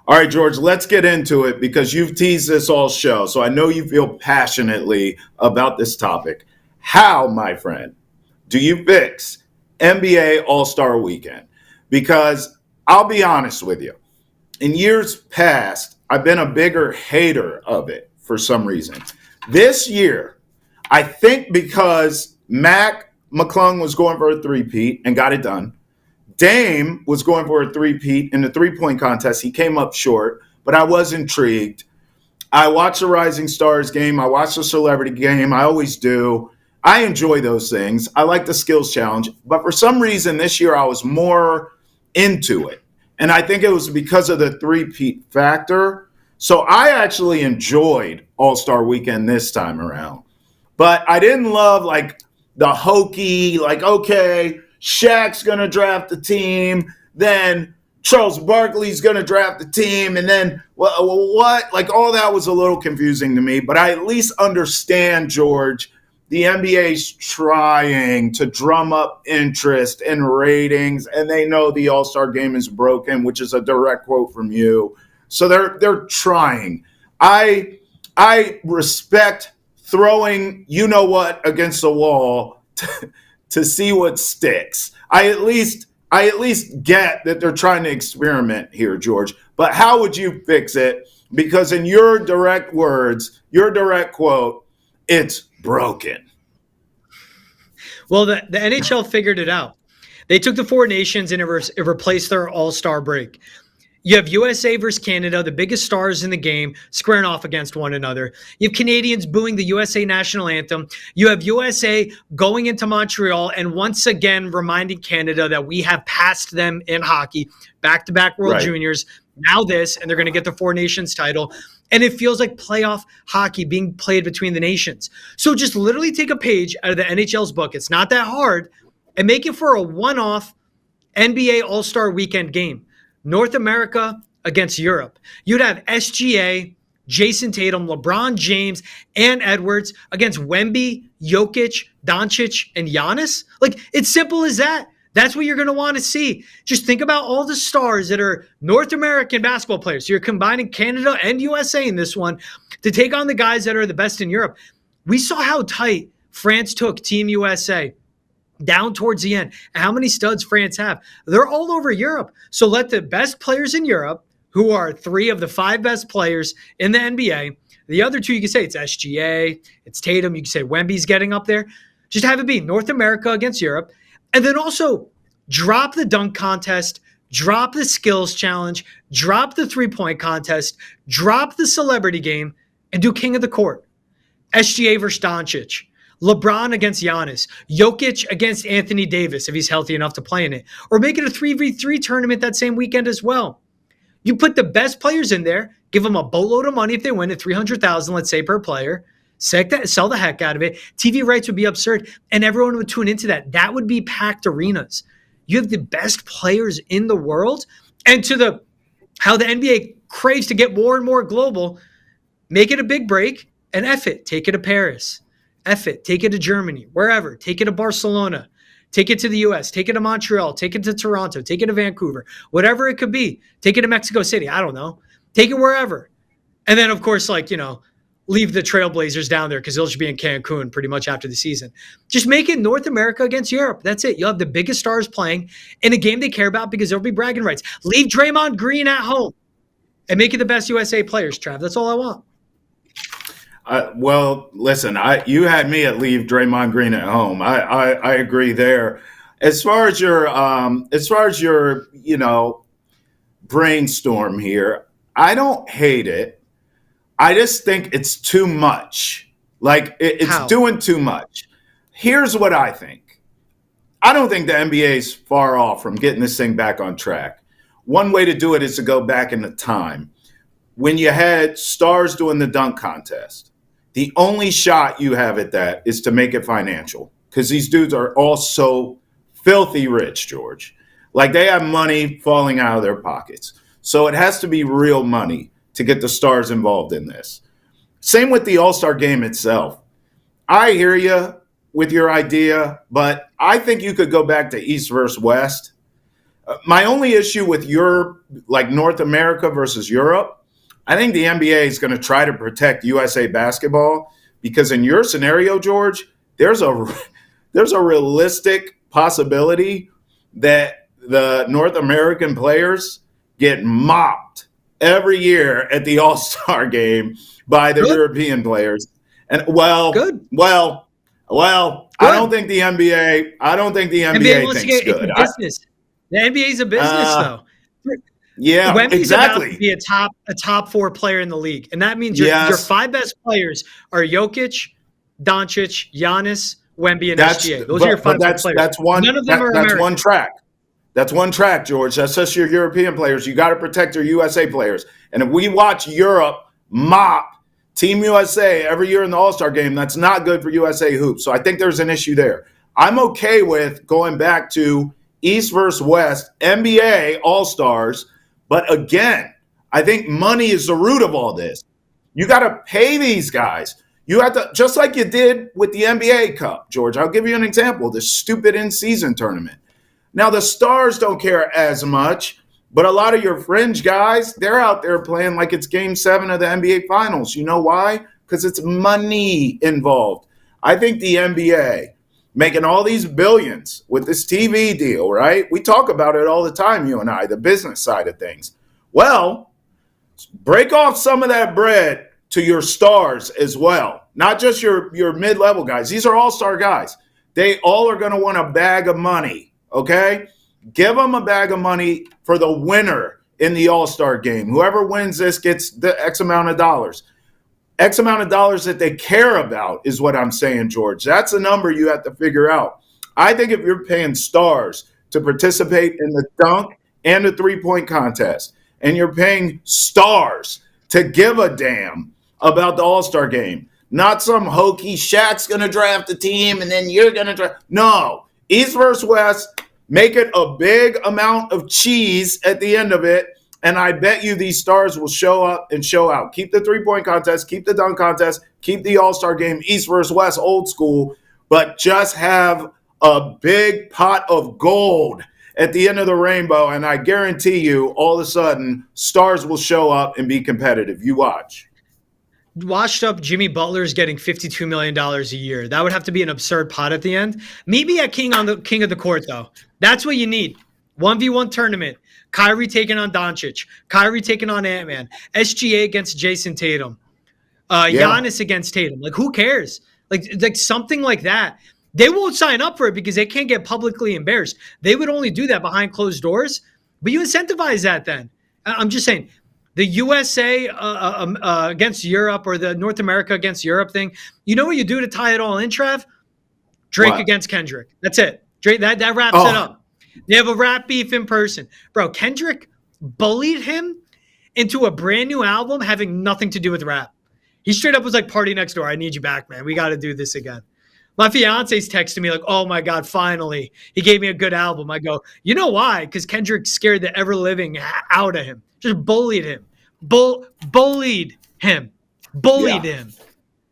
All right, George, let's get into it because you've teased this all show. So I know you feel passionately about this topic. How, my friend, do you fix NBA All-Star Weekend? Because I'll be honest with you. In years past, I've been a bigger hater of it for some reason. This year, I think because Mac McClung was going for a three-peat and got it done. Dame was going for a three-peat in the three-point contest. He came up short, but I was intrigued. I watched the Rising Stars game. I watched the Celebrity game. I always do. I enjoy those things. I like the skills challenge. But for some reason this year I was more into it. And I think it was because of the three-peat factor. So I actually enjoyed All-Star Weekend this time around. But I didn't love like the hokey, like, okay, Shaq's going to draft the team, then Charles Barkley's going to draft the team, and then what? Like all that was a little confusing to me, but I at least understand, George, the NBA's trying to drum up interest and ratings, and they know the All-Star game is broken, which is a direct quote from you. So they're trying. I respect throwing you know what against the wall to see what sticks. I at least get that they're trying to experiment here, George. But how would you fix it? Because in your direct words, your direct quote, it's broken. Well, the NHL figured it out. They took the four nations and it replaced their all-star break. You have USA versus Canada, the biggest stars in the game, squaring off against one another. You have Canadians booing the USA national anthem. You have USA going into Montreal and once again reminding Canada that we have passed them in hockey. Back-to-back World Juniors. Now this, and they're going to get the Four Nations title. And it feels like playoff hockey being played between the nations. So just literally take a page out of the NHL's book. It's not that hard. And make it for a one-off NBA All-Star Weekend game. North America against Europe. You'd have SGA, Jason Tatum, LeBron James, and Edwards against Wemby, Jokic, Doncic, and Giannis. Like, it's simple as that. That's what you're going to want to see. Just think about all the stars that are North American basketball players. So you're combining Canada and USA in this one to take on the guys that are the best in Europe. We saw how tight France took Team USA down towards the end. How many studs France have? They're all over Europe. So let the best players in Europe, who are three of the five best players in the NBA, the other two you can say it's SGA, it's Tatum, you can say Wemby's getting up there. Just have it be North America against Europe. And then also drop the dunk contest, drop the skills challenge, drop the three-point contest, drop the celebrity game, and do king of the court. SGA versus Doncic. LeBron against Giannis, Jokic against Anthony Davis if he's healthy enough to play in it, or make it a 3v3 tournament that same weekend as well. You put the best players in there, give them a boatload of money if they win at $300,000, let's say, per player, sell the heck out of it. TV rights would be absurd, and everyone would tune into that. That would be packed arenas. You have the best players in the world, and to how the NBA craves to get more and more global, make it a big break, and F it, take it to Paris. F it, take it to Germany, wherever. Take it to Barcelona. Take it to the U.S. Take it to Montreal. Take it to Toronto. Take it to Vancouver. Whatever it could be. Take it to Mexico City. I don't know. Take it wherever. And then, of course, leave the Trailblazers down there because they'll just be in Cancun pretty much after the season. Just make it North America against Europe. That's it. You'll have the biggest stars playing in a game they care about because there'll be bragging rights. Leave Draymond Green at home and make it the best USA players, Trav. That's all I want. Well, listen, you had me at leave Draymond Green at home. I agree there. As far as your brainstorm here, I don't hate it. I just think it's too much. Like it's doing too much. Here's what I think. I don't think the NBA is far off from getting this thing back on track. One way to do it is to go back in the time when you had stars doing the dunk contest. The only shot you have at that is to make it financial because these dudes are all so filthy rich, George. Like they have money falling out of their pockets. So it has to be real money to get the stars involved in this. Same with the All-Star game itself. I hear you with your idea, but I think you could go back to East versus West. My only issue with Europe, like North America versus Europe, I think the NBA is going to try to protect USA basketball because in your scenario, George, there's a realistic possibility that the North American players get mopped every year at the All-Star game by the Good. European players. And Good. I don't think the NBA. I don't think the NBA NBA wants to thinks get it's a good. business. The NBA is a business, though. Yeah, Wemby's about to exactly. be a top 4 player in the league, and that means your Yes, 5 best players are Jokic, Doncic, Giannis, Wemby, and that's SGA. Those are your 5 best players. that's one None of them are that's American. one track. That's one track, George. That's just your European players. You got to protect your USA players. And if we watch Europe mop Team USA every year in the All-Star game, that's not good for USA hoops. So I think there's an issue there. I'm okay with going back to East versus West, NBA All-Stars. But again, I think money is the root of all this. You got to pay these guys. You have to, just like you did with the NBA Cup, George. I'll give you an example, this stupid in-season tournament. Now, the stars don't care as much, but a lot of your fringe guys, they're out there playing like it's game 7 of the NBA Finals. You know why? Because it's money involved. I think the NBA, making all these billions with this TV deal, right? We talk about it all the time, you and I, the business side of things. Well, break off some of that bread to your stars as well, not just your mid-level guys. These are all-star guys. They all are going to want a bag of money. Okay, give them a bag of money for the winner in the All-Star game. Whoever wins this gets the X amount of dollars. X amount of dollars that they care about is what I'm saying, George. That's a number you have to figure out. I think if you're paying stars to participate in the dunk and the three-point contest, and you're paying stars to give a damn about the All-Star game, not some hokey Shaq's going to draft a team and then you're going to draft. No. East versus West, make it a big amount of cheese at the end of it, and I bet you these stars will show up and show out. Keep the three-point contest, keep the dunk contest, keep the All-Star game, East versus West, old school, but just have a big pot of gold at the end of the rainbow, and I guarantee you, all of a sudden, stars will show up and be competitive. You watch. Washed up Jimmy Butler's getting $52 million a year. That would have to be an absurd pot at the end. Maybe a king of the court, though. That's what you need. 1v1 tournament. Kyrie taking on Doncic. Kyrie taking on Ant-Man. SGA against Jason Tatum. Giannis against Tatum. Like, who cares? Like something like that. They won't sign up for it because they can't get publicly embarrassed. They would only do that behind closed doors. But you incentivize that then. I'm just saying. The USA against Europe or the North America against Europe thing, you know what you do to tie it all in, Trav? Drake against Kendrick. That's it. Drake, that wraps it up. They have a rap beef in person. Bro, Kendrick bullied him into a brand new album having nothing to do with rap. He straight up was like, "Party Next Door, I need you back, man. We got to do this again." My fiance's texting me like, "Oh my God, finally. He gave me a good album." I go, "You know why? Because Kendrick scared the ever-living out of him. Just bullied him. Bullied him.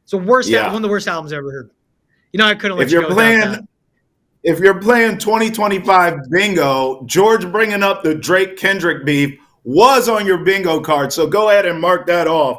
So one of the worst albums I ever heard. You know, I couldn't let you go without that. If you're playing 2025 bingo, George bringing up the Drake-Kendrick beef was on your bingo card. So go ahead and mark that off.